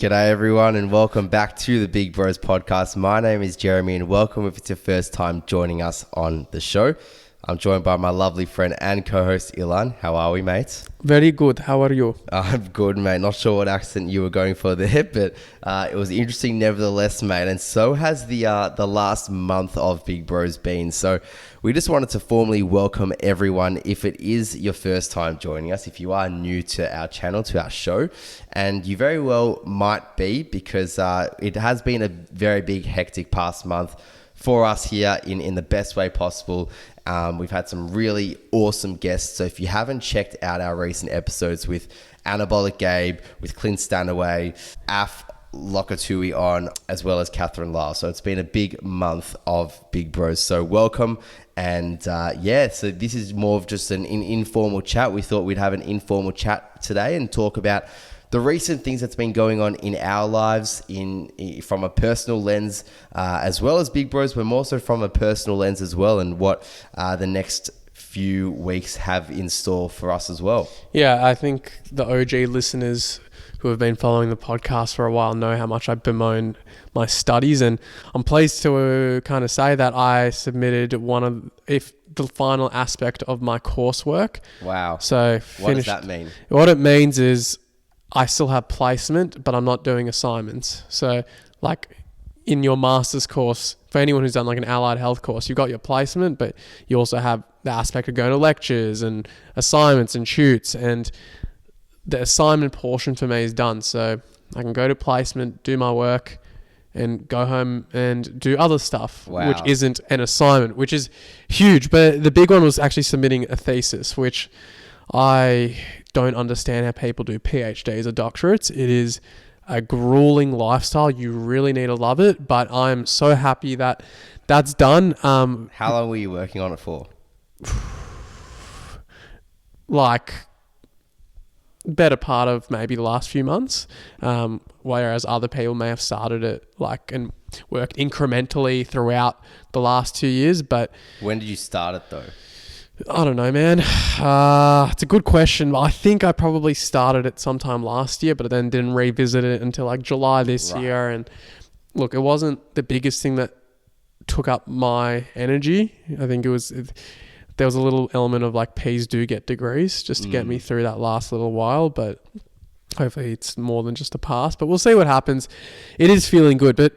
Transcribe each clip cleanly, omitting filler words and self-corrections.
G'day everyone and welcome back to the Big Bros podcast. My name is Jeremy and welcome if it's your first time joining us on the show. I'm joined by my lovely friend and co-host Ilan. How are we, mates? Very good. How are you? I'm good, mate. Not sure what accent you were going for there, but it was interesting nevertheless, mate. And so has the last month of Big Bros been. So we just wanted to formally welcome everyone if it is your first time joining us, if you are new to our channel, to our show. And you very well might be because it has been a very big, hectic past month for us here in the best way possible. We've had some really awesome guests. So if you haven't checked out our recent episodes with Anabolic Gabe, with Clint Stanaway, Af Lokatui on, as well as Catherine Lyle. So it's been a big month of Big Bros. So welcome. And so this is more of just an informal chat. We thought we'd have an informal chat today and talk about the recent things that's been going on in our lives from a personal lens, as well as Big Bros, but more so from a personal lens as well, and what the next few weeks have in store for us as well. Yeah, I think the OG listeners who have been following the podcast for a while know how much I bemoan my studies, and I'm pleased to kind of say that I submitted the final aspect of my coursework. Wow. So what does that mean? What it means is I still have placement, but I'm not doing assignments. So like in your master's course, for anyone who's done like an allied health course, you've got your placement, but you also have the aspect of going to lectures and assignments and shoots, and the assignment portion for me is done. So I can go to placement, do my work, and go home and do other stuff, which isn't an assignment, which is huge. But the big one was actually submitting a thesis, which I don't understand how people do PhDs or doctorates. It is a grueling lifestyle. You really need to love it, but I'm so happy that that's done. How long were you working on it for? Like better part of maybe the last few months, whereas other people may have started it and worked incrementally throughout the last 2 years. But when did you start it though? I don't know, man. It's a good question. I think I probably started it sometime last year, but then didn't revisit it until like July this year. And look, it wasn't the biggest thing that took up my energy. I think there was a little element of like P's do get degrees just to get me through that last little while, but hopefully it's more than just a pass, but we'll see what happens. It is feeling good, but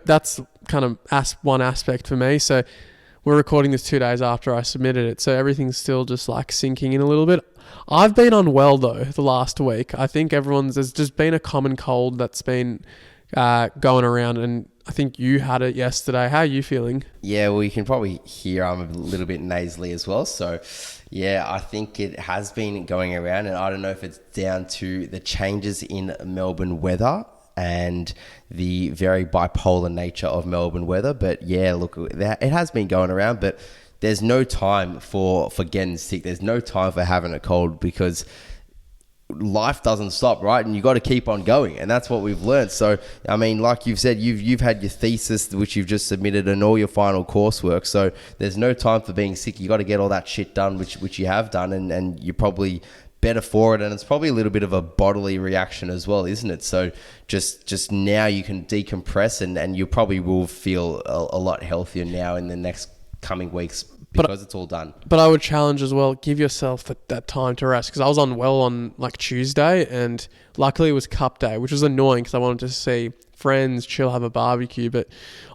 that's kind of one aspect for me. So we're recording this 2 days after I submitted it, so everything's still just like sinking in a little bit. I've been unwell though the last week. I think there's just been a common cold that's been going around, and I think you had it yesterday. How are you feeling? Yeah, well, you can probably hear I'm a little bit nasally as well. So, yeah, I think it has been going around, and I don't know if it's down to the changes in Melbourne weather and the very bipolar nature of Melbourne weather. But yeah, look, it has been going around, but there's no time for getting sick. There's no time for having a cold because life doesn't stop, right? And you got to keep on going, and that's what we've learned. So, I mean, like you've said, you've had your thesis, which you've just submitted, and all your final coursework. So there's no time for being sick. You got to get all that shit done, which you have done, and you're probably better for it. And it's probably a little bit of a bodily reaction as well, isn't it? So just now you can decompress, and you probably will feel a lot healthier now in the next coming weeks, because it's all done. But I would challenge as well, give yourself that time to rest, because I was unwell on like Tuesday, and luckily it was cup day, which was annoying because I wanted to see friends, chill, have a barbecue, but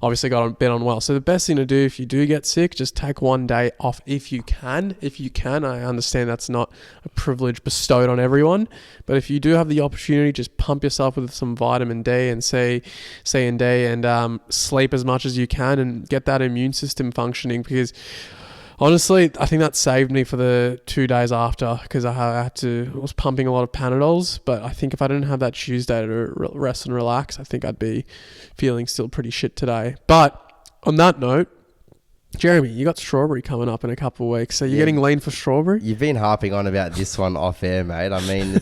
obviously got a bit unwell. So the best thing to do if you do get sick, just take one day off if you can. I understand that's not a privilege bestowed on everyone, but if you do have the opportunity, just pump yourself with some vitamin D and C and D, and sleep as much as you can and get that immune system functioning, because honestly, I think that saved me for the 2 days after, because I was pumping a lot of Panadols, but I think if I didn't have that Tuesday to rest and relax, I think I'd be feeling still pretty shit today. But on that note, Jeremy, you got strawberry coming up in a couple of weeks. So you're getting lean for strawberry? You've been harping on about this one off air, mate. I mean,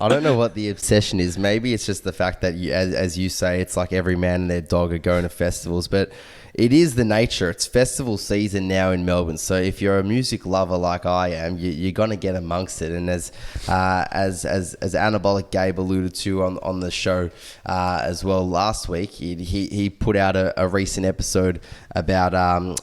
I don't know what the obsession is. Maybe it's just the fact that, as you say, it's like every man and their dog are going to festivals. But it is the nature. It's festival season now in Melbourne. So if you're a music lover like I am, you're going to get amongst it. And as Anabolic Gabe alluded to on the show as well last week, he put out a recent episode about,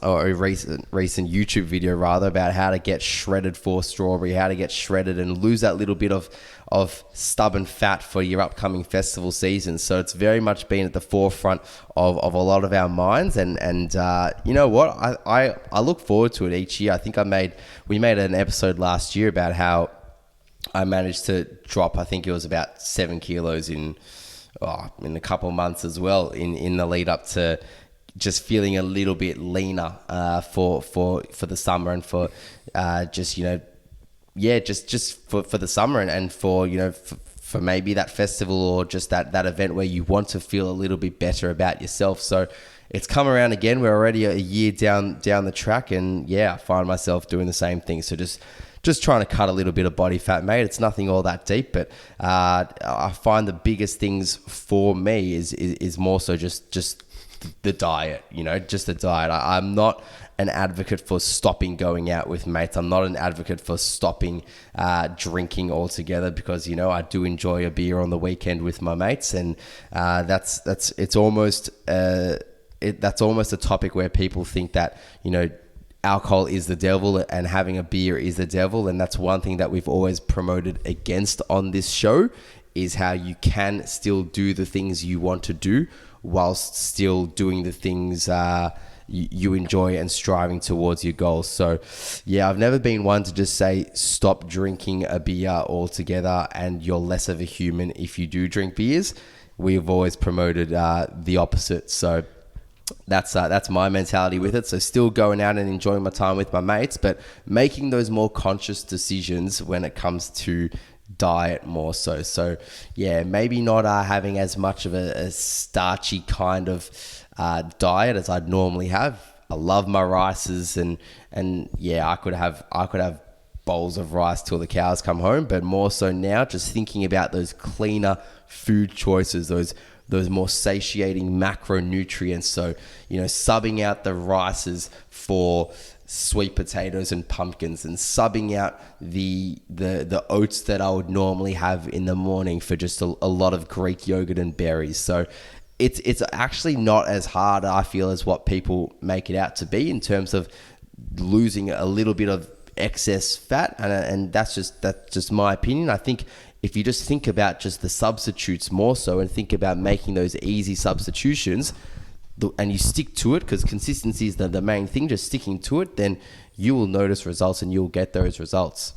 or a recent YouTube video rather, about how to get shredded for strawberry, how to get shredded and lose that little bit of stubborn fat for your upcoming festival season. So it's very much been at the forefront of a lot of our minds. And you know what? I look forward to it each year. I think we made an episode last year about how I managed to drop, I think it was about 7 kilos in a couple of months as well in the lead up to just feeling a little bit leaner for the summer and for just for the summer and for, for maybe that festival or just that event where you want to feel a little bit better about yourself. So it's come around again. We're already a year down the track, and I find myself doing the same thing. So just trying to cut a little bit of body fat, mate. It's nothing all that deep, but I find the biggest things for me is more so just the diet, just the diet. I'm not an advocate for stopping going out with mates. I'm not an advocate for stopping drinking altogether, because I do enjoy a beer on the weekend with my mates, and that's almost a topic where people think that alcohol is the devil and having a beer is the devil. And that's one thing that we've always promoted against on this show, is how you can still do the things you want to do whilst still doing the things you enjoy and striving towards your goals. So I've never been one to just say stop drinking a beer altogether and you're less of a human if you do drink beers. We've always promoted the opposite. So that's my mentality with it. So still going out and enjoying my time with my mates, but making those more conscious decisions when it comes to diet more so. So maybe not having as much of a starchy kind of diet as I'd normally have. I love my rices and I could have bowls of rice till the cows come home, but more so now just thinking about those cleaner food choices, those more satiating macronutrients. So, subbing out the rices for sweet potatoes and pumpkins, and subbing out the oats that I would normally have in the morning for just a lot of Greek yogurt and berries. So it's actually not as hard, I feel, as what people make it out to be in terms of losing a little bit of excess fat. And that's just my opinion. I think if you just think about just the substitutes more so and think about making those easy substitutions, and you stick to it, because consistency is the main thing, just sticking to it, then you will notice results and you'll get those results.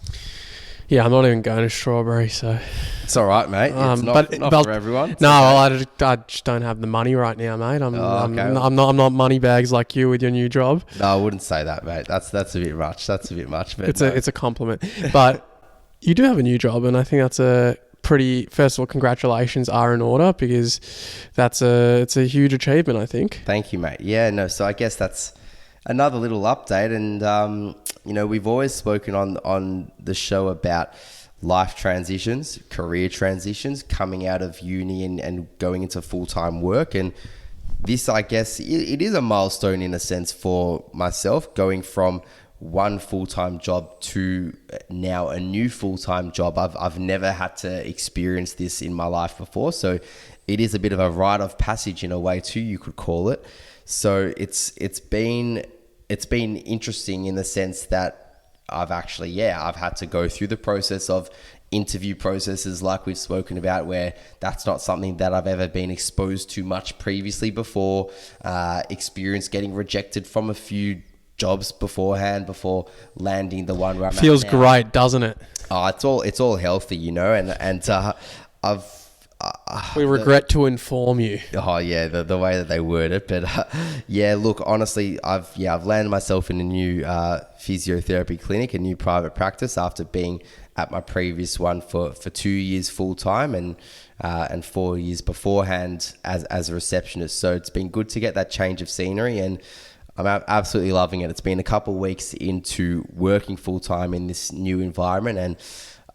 Yeah, I'm not even going to strawberry, so it's all right, mate. It's not for everyone. No, well, I just don't have the money right now, mate. I'm not money bags like you with your new job. No, I wouldn't say that, mate. That's a bit much. That's a bit much. But it's a compliment. But you do have a new job, and I think that's a pretty. First of all, congratulations are in order, because it's a huge achievement, I think. Thank you, mate. Yeah, no. So I guess that's another little update, and we've always spoken on the show about life transitions, career transitions, coming out of uni and going into full-time work. And this, I guess, it is a milestone in a sense for myself, going from one full-time job to now a new full-time job. I've never had to experience this in my life before. So it is a bit of a rite of passage in a way too, you could call it. So it's been interesting in the sense that I've had to go through the process of interview processes like we've spoken about, where that's not something that I've ever been exposed to much previously before. Experience getting rejected from a few jobs beforehand before landing the one where I'm feels at now. Great, doesn't it? Oh, it's all healthy, and we regret to inform you. Oh yeah, the way that they word it, but look, honestly, I've landed myself in a new physiotherapy clinic, a new private practice, after being at my previous one for 2 years full time and 4 years beforehand as a receptionist. So it's been good to get that change of scenery, and I'm absolutely loving it. It's been a couple of weeks into working full time in this new environment, and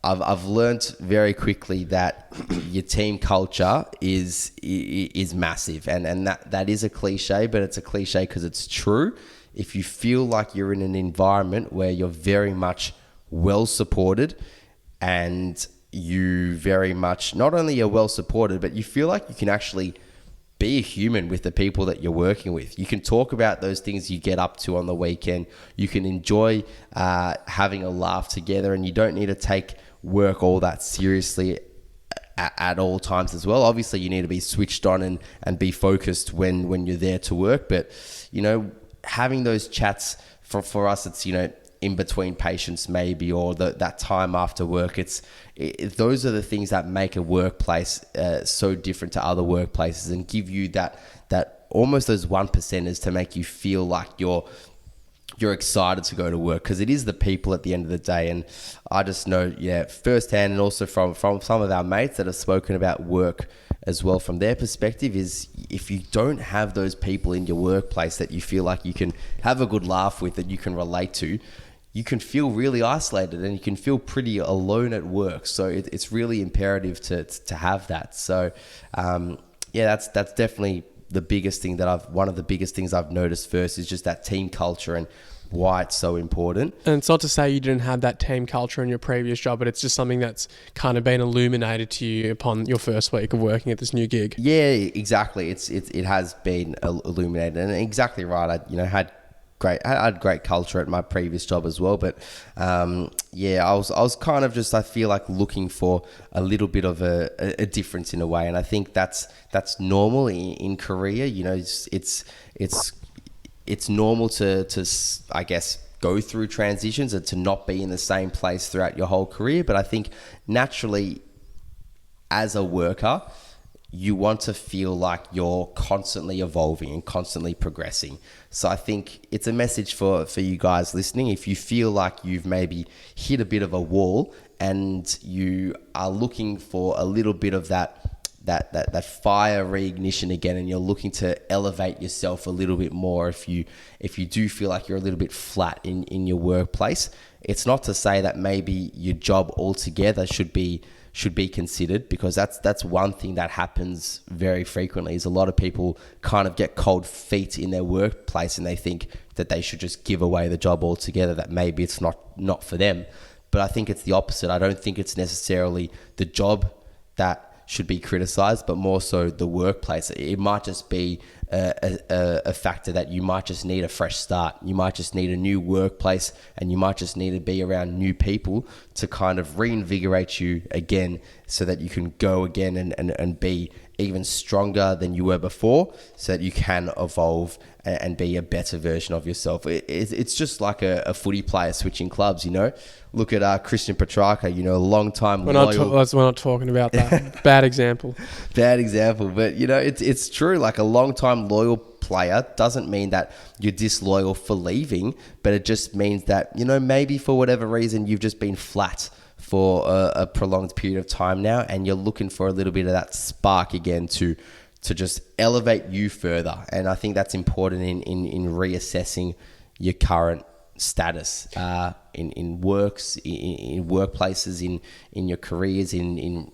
I've learned very quickly that your team culture is massive, and that is a cliche, but it's a cliche because it's true. If you feel like you're in an environment where you're very much well supported, and you very much not only are well supported, but you feel like you can actually be a human with the people that you're working with. You can talk about those things you get up to on the weekend. You can enjoy having a laugh together, and you don't need to take work all that seriously at all times as well. Obviously, you need to be switched on and be focused when you're there to work. But, having those chats for us, it's, in between patients maybe, or that time after work, those are the things that make a workplace so different to other workplaces, and give you that almost those 1%ers to make you feel like you're excited to go to work, because it is the people at the end of the day. And I just know, firsthand, and also from some of our mates that have spoken about work as well from their perspective, is if you don't have those people in your workplace that you feel like you can have a good laugh with, that you can relate to, you can feel really isolated, and you can feel pretty alone at work. So it's really imperative to have that. So that's definitely the biggest thing one of the biggest things I've noticed first, is just that team culture and why it's so important. And it's not to say you didn't have that team culture in your previous job, but it's just something that's kind of been illuminated to you upon your first week of working at this new gig. Yeah, exactly. It has been illuminated, and exactly right. I had great culture at my previous job as well, but I was kind of just, I feel like, looking for a little bit of a difference in a way, and I think that's normal in Korea. It's normal to I guess go through transitions and to not be in the same place throughout your whole career. But I think naturally, as a worker, you want to feel like you're constantly evolving and constantly progressing. So I think it's a message for you guys listening. If you feel like you've maybe hit a bit of a wall and you are looking for a little bit of that fire reignition again, and you're looking to elevate yourself a little bit more, if you do feel like you're a little bit flat in your workplace, it's not to say that maybe your job altogether should be considered, because that's one thing that happens very frequently, is a lot of people kind of get cold feet in their workplace, and they think that they should just give away the job altogether, that maybe it's not for them. But I think it's the opposite. I don't think it's necessarily the job that should be criticized, but more so the workplace. It might just be a factor that you might just need a fresh start. You might just need a new workplace, and you might just need to be around new people to kind of reinvigorate you again, so that you can go again and be even stronger than you were before, so that you can evolve and be a better version of yourself. It's just like a footy player switching clubs, Look at Christian Petrarca, a long time loyal. We're not talking about that. Bad example. Bad example. But, it's true. Like, a long time loyal player doesn't mean that you're disloyal for leaving, but it just means that, maybe for whatever reason, you've just been flat for a prolonged period of time now, and you're looking for a little bit of that spark again to just elevate you further. And I think that's important in reassessing your current status in workplaces, in your careers, in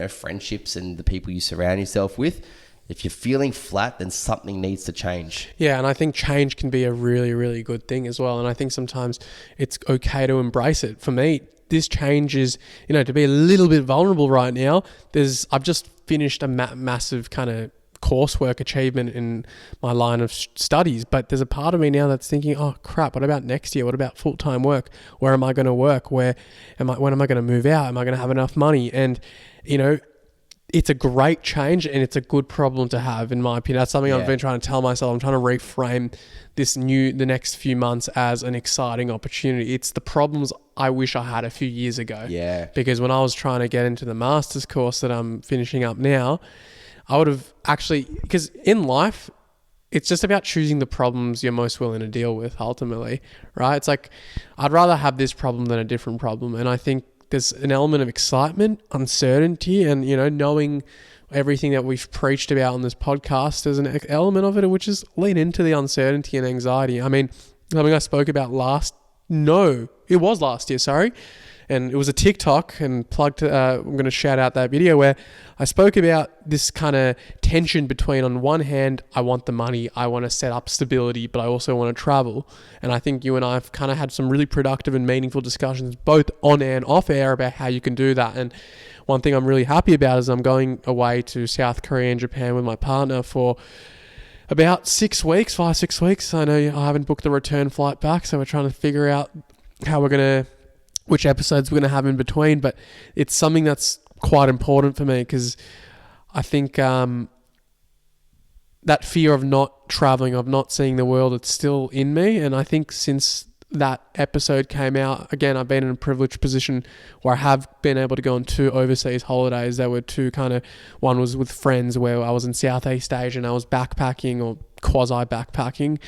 friendships, and the people you surround yourself with. If you're feeling flat, then something needs to change. Yeah, and I think change can be a really, really good thing as well. And I think sometimes it's okay to embrace it. For me, this change is, to be a little bit vulnerable right now. I've just finished a massive kind of coursework achievement in my line of studies, but there's a part of me now that's thinking, oh crap, what about next year? What about full-time work? Where am I going to work? When am I going to move out? Am I going to have enough money? And, it's a great change, and it's a good problem to have, in my opinion. That's something I've been trying to tell myself. I'm trying to reframe the next few months as an exciting opportunity. It's the problems I wish I had a few years ago. Yeah. Because when I was trying to get into the master's course that I'm finishing up now, I would have actually, because in life, it's just about choosing the problems you're most willing to deal with ultimately, right? It's like, I'd rather have this problem than a different problem. And I think there's an element of excitement, uncertainty, and, knowing everything that we've preached about on this podcast, there's an element of it which is lean into the uncertainty and anxiety. I mean, something I spoke about last year, sorry. And it was a TikTok, and I'm going to shout out that video where I spoke about this kind of tension between, on one hand, I want the money, I want to set up stability, but I also want to travel. And I think you and I have kind of had some really productive and meaningful discussions, both on air and off air, about how you can do that. And one thing I'm really happy about is I'm going away to South Korea and Japan with my partner for about 6 weeks, 5-6 weeks. I know I haven't booked the return flight back, so we're trying to figure out which episodes we're going to have in between, but it's something that's quite important for me, because I think that fear of not traveling, of not seeing the world, it's still in me. And I think since that episode came out, again, I've been in a privileged position where I have been able to go on 2 overseas holidays. There were 2 one was with friends where I was in Southeast Asia and I was backpacking, or quasi backpacking.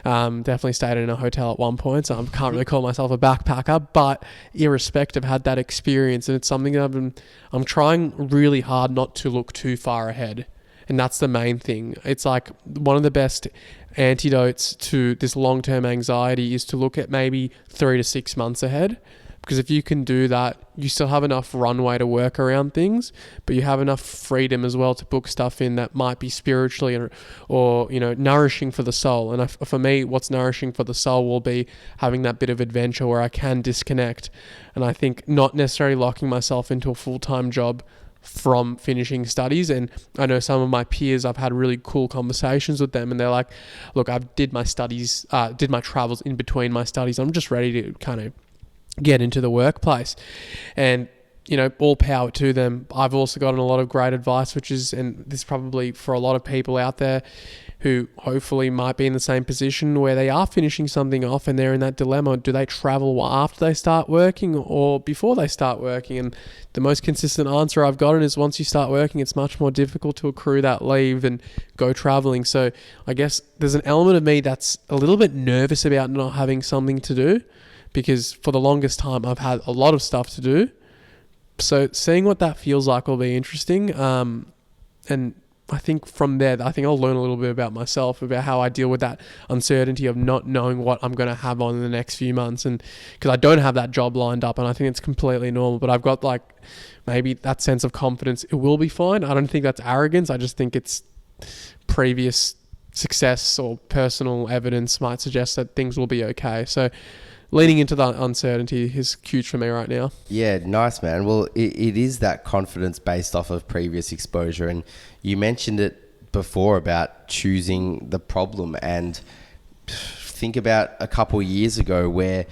Definitely stayed in a hotel at one point, so I can't really call myself a backpacker, but irrespective, had that experience. And it's something that I'm trying really hard not to look too far ahead. And that's the main thing. It's like one of the best antidotes to this long-term anxiety is to look at maybe 3 to 6 months ahead. Because if you can do that, you still have enough runway to work around things, but you have enough freedom as well to book stuff in that might be spiritually or nourishing for the soul. And for me, what's nourishing for the soul will be having that bit of adventure where I can disconnect. And I think not necessarily locking myself into a full-time job from finishing studies. And I know some of my peers, I've had really cool conversations with them, and they're like, look, I did my travels in between my studies. I'm just ready to kind of get into the workplace. And all power to them. I've also gotten a lot of great advice, and this is probably for a lot of people out there who hopefully might be in the same position where they are finishing something off and they're in that dilemma. Do they travel after they start working or before they start working? And the most consistent answer I've gotten is, once you start working, it's much more difficult to accrue that leave and go traveling. So I guess there's an element of me that's a little bit nervous about not having something to do, because for the longest time I've had a lot of stuff to do. So seeing what that feels like will be interesting. And I think from there, I'll learn a little bit about myself, about how I deal with that uncertainty of not knowing what I'm going to have on in the next few months. And because I don't have that job lined up, and I think it's completely normal, but I've got maybe that sense of confidence. It will be fine. I don't think that's arrogance. I just think it's previous success or personal evidence might suggest that things will be okay. So leaning into that uncertainty is huge for me right now. Yeah, nice, man. Well, it is that confidence based off of previous exposure. And you mentioned it before about choosing the problem. And think about a couple of years ago where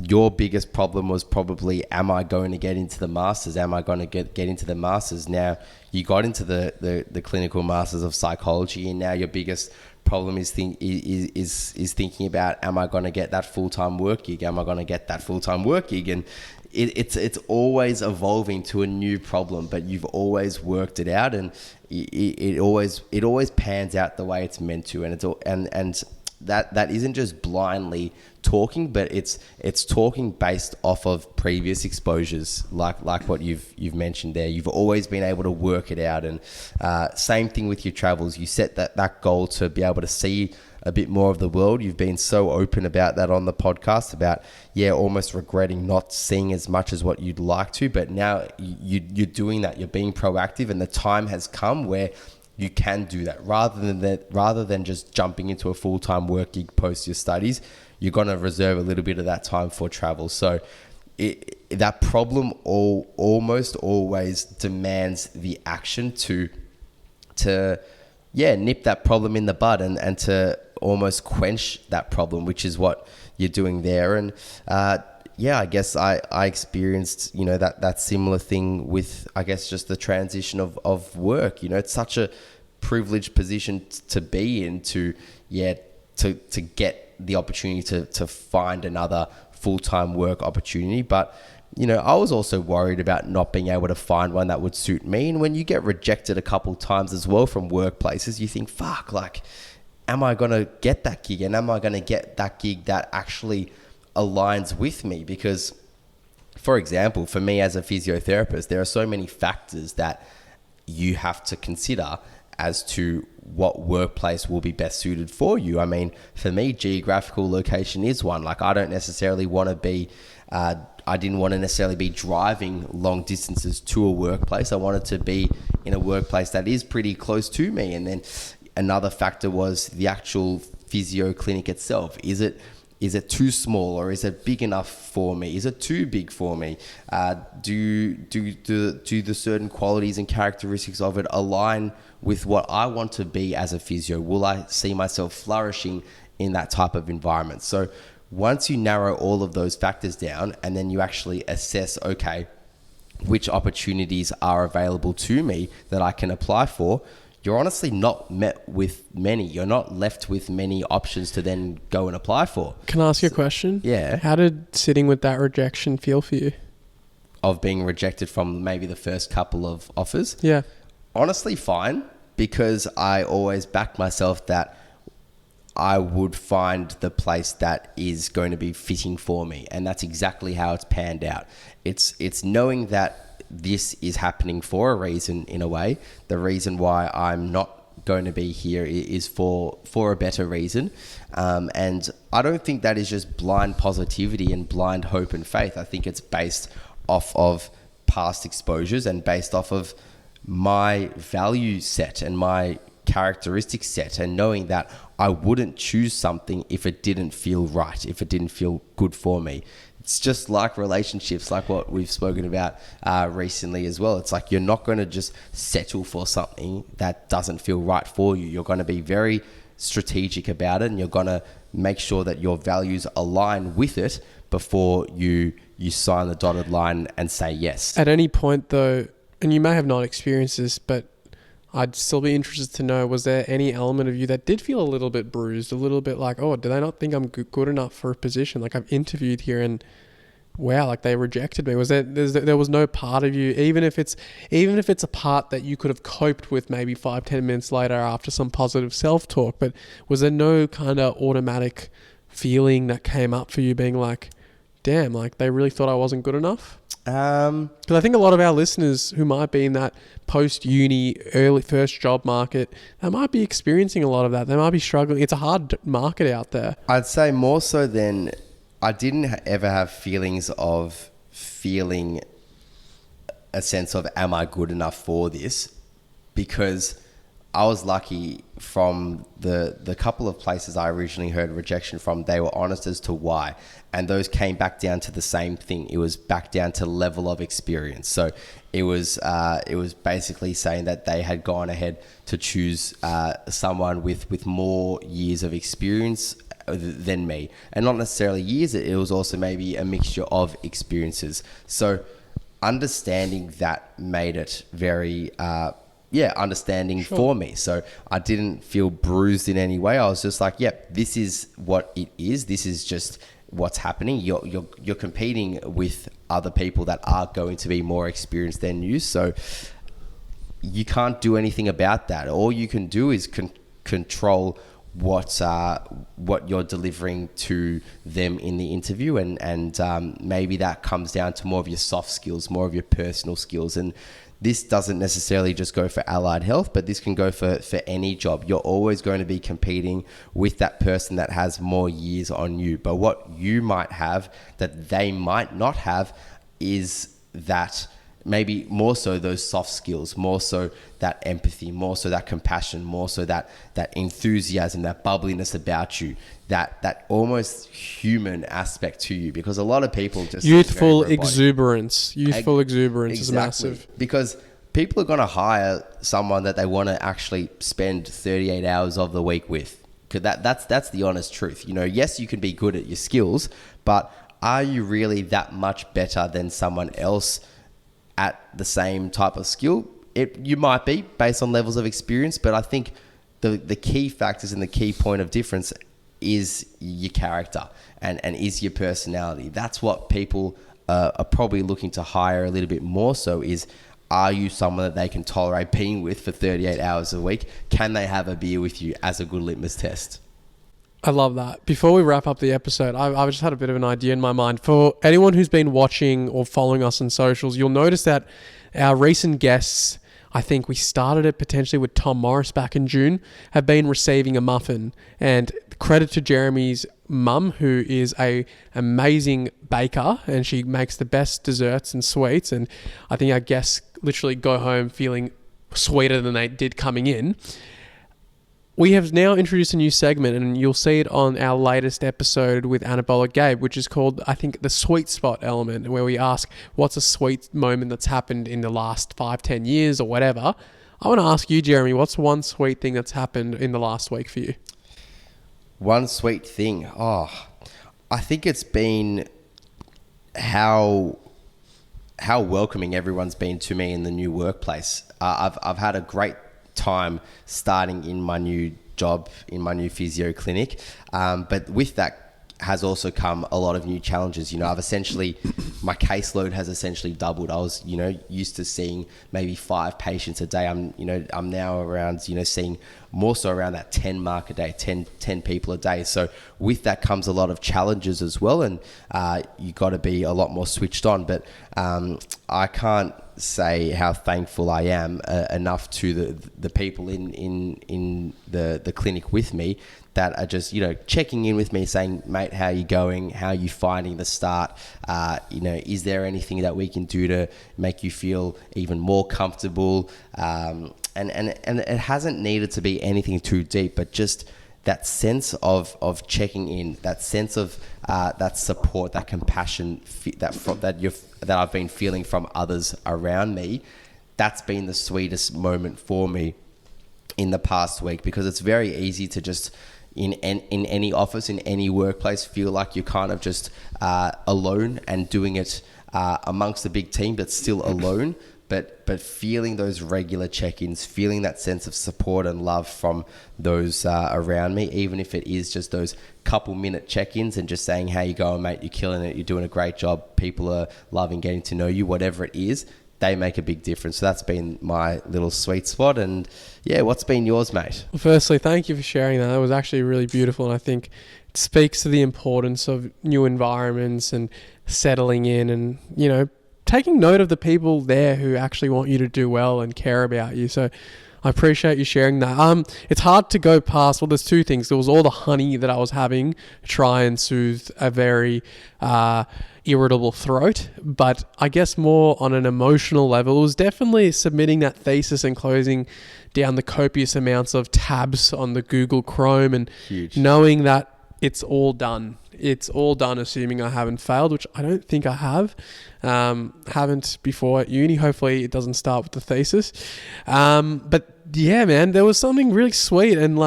your biggest problem was probably, am I going to get into the masters? Am I going to get into the masters? Now you got into the clinical masters of psychology, and now your biggest problem is thinking about, am I going to get that full-time work gig? Am I going to get that full-time work gig? And it's always evolving to a new problem, but you've always worked it out, and it always pans out the way it's meant to. And that isn't just blindly talking, but it's talking based off of previous exposures, like what you've mentioned there. You've always been able to work it out. And same thing with your travels. You set that goal to be able to see a bit more of the world. You've been so open about that on the podcast, about almost regretting not seeing as much as what you'd like to, but now you're doing that. You're being proactive, and the time has come where you can do that. Rather than just jumping into a full-time work gig post your studies, you're going to reserve a little bit of that time for travel. So that problem almost always demands the action to nip that problem in the bud and to almost quench that problem, which is what you're doing there. And I guess I experienced, that similar thing with, I guess, just the transition of work. It's such a privileged position to be in, to get the opportunity to find another full-time work opportunity. But, I was also worried about not being able to find one that would suit me. And when you get rejected a couple times as well from workplaces, you think, fuck, am I going to get that gig? And am I going to get that gig that actually aligns with me? Because, for example, for me as a physiotherapist, there are so many factors that you have to consider as to what workplace will be best suited for you. I mean, for me, geographical location is one. Like, I don't necessarily want to be, I didn't want to necessarily be driving long distances to a workplace. I wanted to be in a workplace that is pretty close to me. And then another factor was the actual physio clinic itself. Is it too small, or is it big enough for me? Is it too big for me? Do the certain qualities and characteristics of it align with what I want to be as a physio? Will I see myself flourishing in that type of environment? So once you narrow all of those factors down, and then you actually assess, okay, which opportunities are available to me that I can apply for, you're honestly not met with many. You're not left with many options to then go and apply for. Can I ask you a question? Yeah. How did sitting with that rejection feel for you? Of being rejected from maybe the first couple of offers? Yeah. Honestly, fine, because I always backed myself that I would find the place that is going to be fitting for me. And that's exactly how it's panned out. It's knowing that this is happening for a reason, in a way. The reason why I'm not going to be here is for a better reason. And I don't think that is just blind positivity and blind hope and faith. I think it's based off of past exposures and based off of my value set and my characteristic set, and knowing that I wouldn't choose something if it didn't feel right, if it didn't feel good for me. It's just like relationships, like what we've spoken about recently as well. It's like you're not going to just settle for something that doesn't feel right for you. You're going to be very strategic about it, and you're going to make sure that your values align with it before you sign the dotted line and say yes. At any point though, and you may have not experienced this, but I'd still be interested to know, was there any element of you that did feel a little bit bruised, a little bit like, oh, do they not think I'm good enough for a position? Like, I've interviewed here and wow, like they rejected me. Was there was no part of you, even if it's a part that you could have coped with maybe 5-10 minutes later after some positive self-talk, but was there no kind of automatic feeling that came up for you being like, damn, like they really thought I wasn't good enough? Because I think a lot of our listeners who might be in that post-uni, early first job market, they might be experiencing a lot of that. They might be struggling. It's a hard market out there. I'd say more so than I didn't ever have feelings of feeling a sense of, am I good enough for this? Because I was lucky from the couple of places I originally heard rejection from, they were honest as to why. And those came back down to the same thing. It was back down to level of experience. So it was basically saying that they had gone ahead to choose someone with more years of experience than me. And not necessarily years, it was also maybe a mixture of experiences. So understanding that made it very... understanding Sure. for me. So I didn't feel bruised in any way. I was just like, yep, this is what it is. This is just what's happening. You're competing with other people that are going to be more experienced than you. So you can't do anything about that. All you can do is control what you're delivering to them in the interview, and maybe that comes down to more of your soft skills, more of your personal skills. And this doesn't necessarily just go for allied health, but this can go for any job. You're always going to be competing with that person that has more years on you. But what you might have that they might not have is that maybe more so those soft skills, more so that empathy, more so that compassion, more so that enthusiasm, that bubbliness about you, that almost human aspect to you. Because a lot of people just... Youthful exuberance. Is massive. Because people are going to hire someone that they want to actually spend 38 hours of the week with. Because that's the honest truth. You know, yes, you can be good at your skills, but are you really that much better than someone else at the same type of skill? You might be based on levels of experience, but I think the key factors and the key point of difference is your character and is your personality. That's what people are probably looking to hire a little bit more so is, are you someone that they can tolerate being with for 38 hours a week? Can they have a beer with you as a good litmus test? I love that. Before we wrap up the episode, I've just had a bit of an idea in my mind. For anyone who's been watching or following us on socials, you'll notice that our recent guests, I think we started it potentially with Tom Morris back in June, have been receiving a muffin. And credit to Jeremy's mum, who is a amazing baker, and she makes the best desserts and sweets. And I think our guests literally go home feeling sweeter than they did coming in. We have now introduced a new segment, and you'll see it on our latest episode with Annabella Gabe, which is called, I think, the sweet spot element, where we ask what's a sweet moment that's happened in the last 5-10 years or whatever. I want to ask you, Jeremy, what's one sweet thing that's happened in the last week for you? One sweet thing. Oh, I think it's been how welcoming everyone's been to me in the new workplace. I've had a great time starting in my new job, in my new physio clinic. But with that has also come a lot of new challenges. I've essentially, my caseload has essentially doubled. I was, used to seeing maybe 5 patients a day. I'm now around, seeing more so around that 10 mark a day, 10 people a day. So with that comes a lot of challenges as well. And you got to be a lot more switched on. But I can't say how thankful I am enough to the people in the clinic with me that are just, checking in with me saying, mate, how you going? How are you finding the start? Is there anything that we can do to make you feel even more comfortable? And it hasn't needed to be anything too deep, but just that sense of checking in, that sense of that support, that compassion that I've been feeling from others around me. That's been the sweetest moment for me in the past week, because it's very easy to just in any office, in any workplace, feel like you're kind of just alone and doing it amongst a big team, but still alone. But feeling those regular check-ins, feeling that sense of support and love from those around me, even if it is just those couple minute check-ins and just saying, how you going, mate? You're killing it. You're doing a great job. People are loving getting to know you, whatever it is. They make a big difference. So that's been my little sweet spot. And yeah, what's been yours, mate? Well, firstly, thank you for sharing that. It was actually really beautiful. And I think it speaks to the importance of new environments and settling in and, taking note of the people there who actually want you to do well and care about you. So I appreciate you sharing that. It's hard to go past, well, there's 2 things. There was all the honey that I was having to try and soothe a very irritable throat. But I guess more on an emotional level, it was definitely submitting that thesis and closing down the copious amounts of tabs on the Google Chrome and knowing that it's all done. It's all done, assuming I haven't failed, which I don't think I have. Haven't before at uni. Hopefully it doesn't start with the thesis. But yeah, man, there was something really sweet. And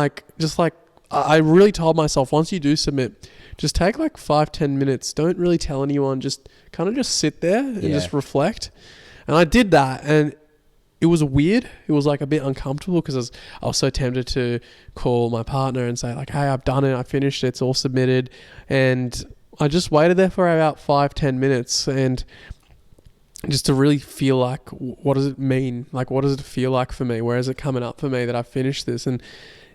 I really told myself, once you do submit, just take 5-10 minutes. Don't really tell anyone. Just kind of just sit there and just reflect. And I did that. And it was weird. It was a bit uncomfortable because I was so tempted to call my partner and say hey, I've done it. I finished it. It's all submitted. And I just waited there for about 5-10 minutes and just to really feel what does it mean? What does it feel like for me? Where is it coming up for me that I finished this? And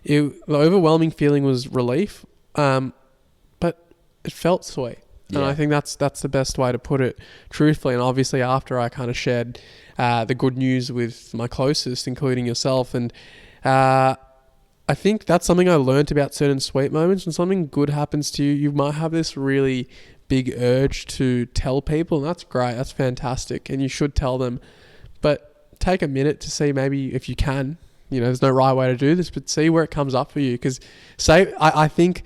the overwhelming feeling was relief. But it felt sweet. Yeah. And I think that's the best way to put it, truthfully. And obviously after I kind of shared the good news with my closest, including yourself. And I think that's something I learned about certain sweet moments. When something good happens to you, you might have this really big urge to tell people. And that's great. That's fantastic. And you should tell them. But take a minute to see maybe if you can. There's no right way to do this, but see where it comes up for you. Because I think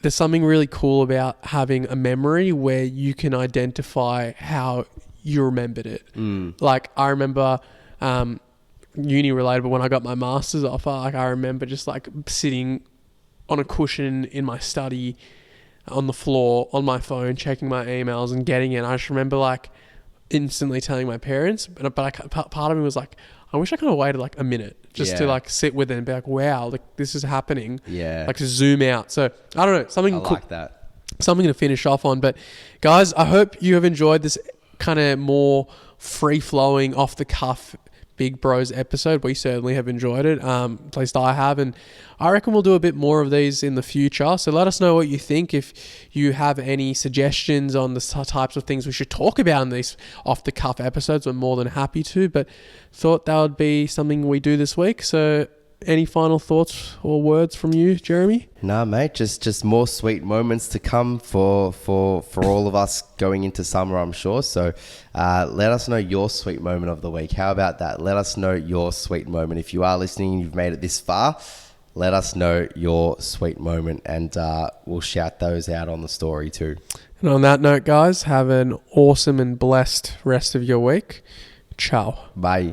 there's something really cool about having a memory where you can identify how you remembered it. I remember uni related, but when I got my master's offer, I remember just sitting on a cushion in my study on the floor on my phone, checking my emails and getting it. And I just remember instantly telling my parents, but part of me was I wish I kind of waited a minute just to sit with it and be wow, this is happening. Yeah. To zoom out. So I don't know, something I like that. Something to finish off on. But guys, I hope you have enjoyed this kind of more free flowing, off the cuff Big Bros episode. We certainly have enjoyed it. At least I have, and I reckon we'll do a bit more of these in the future. So let us know what you think. If you have any suggestions on the types of things we should talk about in these off-the-cuff episodes, we're more than happy to. But thought that would be something we do this week. So any final thoughts or words from you, Jeremy? Nah, mate, just more sweet moments to come for all of us going into summer, I'm sure. So let us know your sweet moment of the week. How about that? Let us know your sweet moment. If you are listening and you've made it this far, let us know your sweet moment, and we'll shout those out on the story too. And on that note, guys, have an awesome and blessed rest of your week. Ciao. Bye.